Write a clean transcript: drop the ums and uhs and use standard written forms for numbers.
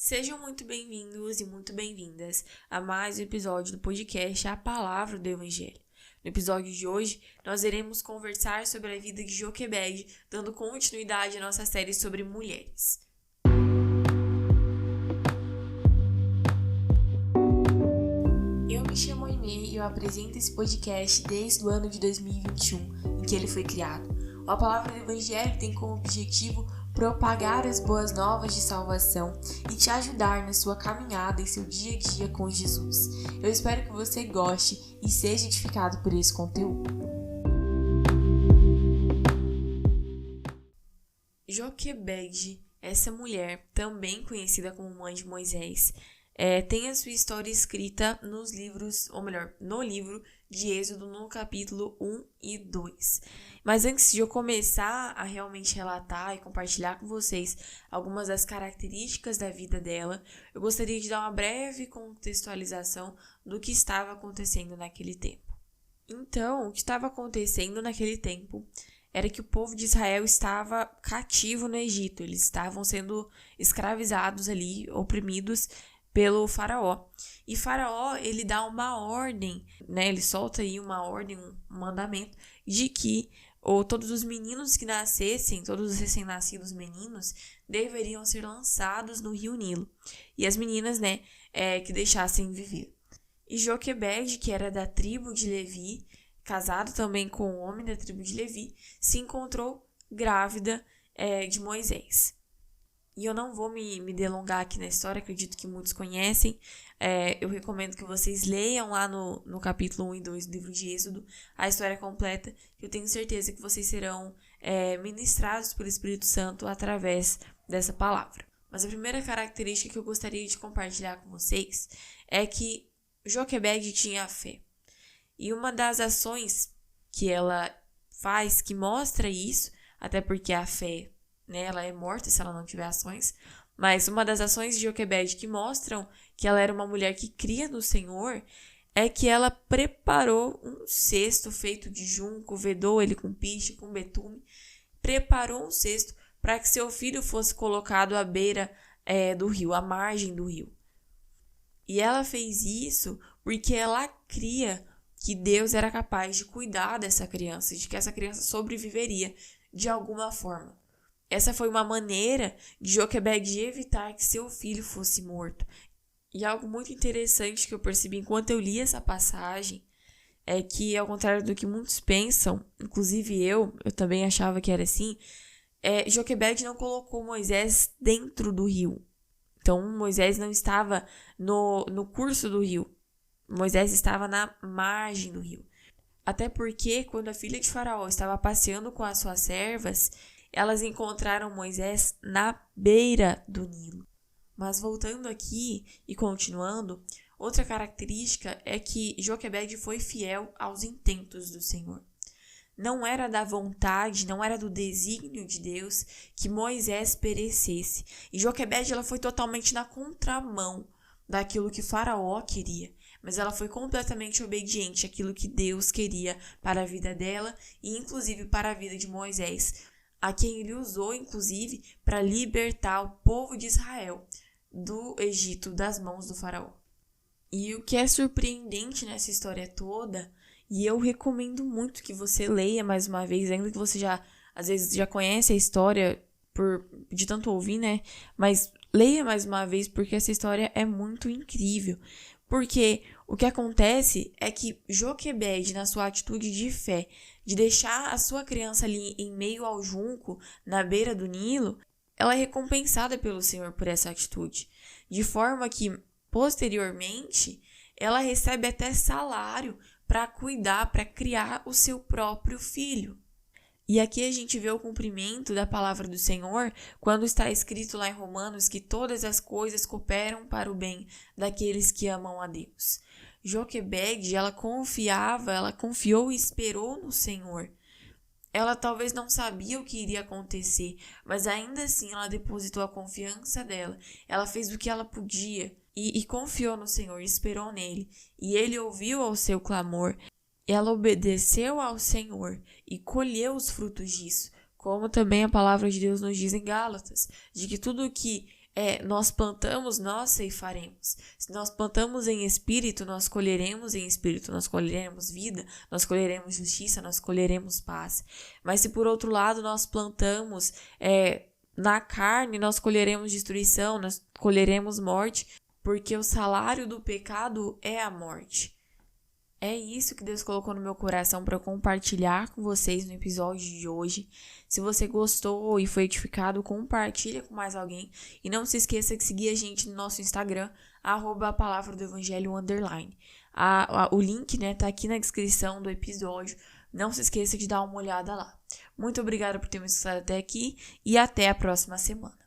Sejam muito bem-vindos e muito bem-vindas a mais um episódio do podcast A Palavra do Evangelho. No episódio de hoje, nós iremos conversar sobre a vida de Joquebede, dando continuidade à nossa série sobre mulheres. Eu me chamo Aimee e eu apresento esse podcast desde o ano de 2021, em que ele foi criado. A Palavra do Evangelho tem como objetivo propagar as boas novas de salvação e te ajudar na sua caminhada em seu dia a dia com Jesus. Eu espero que você goste e seja edificado por esse conteúdo. Joquebede, essa mulher, também conhecida como mãe de Moisés, tem a sua história escrita nos livros, ou melhor, no livro de Êxodo, no capítulo 1 e 2. Mas antes de eu começar a realmente relatar e compartilhar com vocês algumas das características da vida dela, eu gostaria de dar uma breve contextualização do que estava acontecendo naquele tempo. Então, o que estava acontecendo naquele tempo era que o povo de Israel estava cativo no Egito. Eles estavam sendo escravizados ali, oprimidos pelo faraó. E faraó, ele dá uma ordem, né? Ele solta aí uma ordem, um mandamento de que todos os meninos que nascessem, todos os recém-nascidos meninos, deveriam ser lançados no rio Nilo. E as meninas, né, que deixassem viver. E Joquebede, que era da tribo de Levi, casado também com um homem da tribo de Levi, se encontrou grávida de Moisés. E eu não vou me delongar aqui na história, acredito que muitos conhecem. Eu recomendo que vocês leiam lá no capítulo 1 e 2 do livro de Êxodo a história completa, que eu tenho certeza que vocês serão ministrados pelo Espírito Santo através dessa palavra. Mas a primeira característica que eu gostaria de compartilhar com vocês é que Joquebede tinha fé. E uma das ações que ela faz que mostra isso, até porque a fé, né, ela é morta se ela não tiver ações, mas uma das ações de Joquebede que mostram que ela era uma mulher que cria no Senhor é que ela preparou um cesto feito de junco, vedou ele com piche, com betume, preparou um cesto para que seu filho fosse colocado à beira do rio, à margem do rio. E ela fez isso porque ela cria que Deus era capaz de cuidar dessa criança, de que essa criança sobreviveria de alguma forma. Essa foi uma maneira de Joquebede evitar que seu filho fosse morto. E algo muito interessante que eu percebi enquanto eu li essa passagem é que, ao contrário do que muitos pensam, inclusive eu também achava que era assim, Joquebede não colocou Moisés dentro do rio. Então, Moisés não estava no curso do rio. Moisés estava na margem do rio. Até porque, quando a filha de Faraó estava passeando com as suas servas, elas encontraram Moisés na beira do Nilo. Mas voltando aqui e continuando, outra característica é que Joquebede foi fiel aos intentos do Senhor. Não era da vontade, não era do desígnio de Deus que Moisés perecesse. E Joquebede, ela foi totalmente na contramão daquilo que Faraó queria. Mas ela foi completamente obediente àquilo que Deus queria para a vida dela e inclusive para a vida de Moisés, a quem ele usou, inclusive, para libertar o povo de Israel do Egito, das mãos do faraó. E o que é surpreendente nessa história toda, e eu recomendo muito que você leia mais uma vez, ainda que você às vezes já conhece a história de tanto ouvir, né? Mas leia mais uma vez, porque essa história é muito incrível. Porque o que acontece é que Joquebede, na sua atitude de fé, de deixar a sua criança ali em meio ao junco, na beira do Nilo, ela é recompensada pelo Senhor por essa atitude. De forma que, posteriormente, ela recebe até salário para cuidar, para criar o seu próprio filho. E aqui a gente vê o cumprimento da palavra do Senhor quando está escrito lá em Romanos que todas as coisas cooperam para o bem daqueles que amam a Deus. Joquebede, ela confiou e esperou no Senhor. Ela talvez não sabia o que iria acontecer, mas ainda assim ela depositou a confiança dela. Ela fez o que ela podia e confiou no Senhor, esperou nele. E ele ouviu ao seu clamor. Ela obedeceu ao Senhor e colheu os frutos disso, como também a palavra de Deus nos diz em Gálatas, de que tudo que nós plantamos, nós ceifaremos. Se nós plantamos em espírito, nós colheremos em espírito, nós colheremos vida, nós colheremos justiça, nós colheremos paz. Mas se por outro lado nós plantamos na carne, nós colheremos destruição, nós colheremos morte, porque o salário do pecado é a morte. É isso que Deus colocou no meu coração para compartilhar com vocês no episódio de hoje. Se você gostou e foi edificado, compartilha com mais alguém. E não se esqueça de seguir a gente no nosso Instagram, @palavradoevangelho_. O link, tá aqui na descrição do episódio. Não se esqueça de dar uma olhada lá. Muito obrigada por ter me escutado até aqui e até a próxima semana.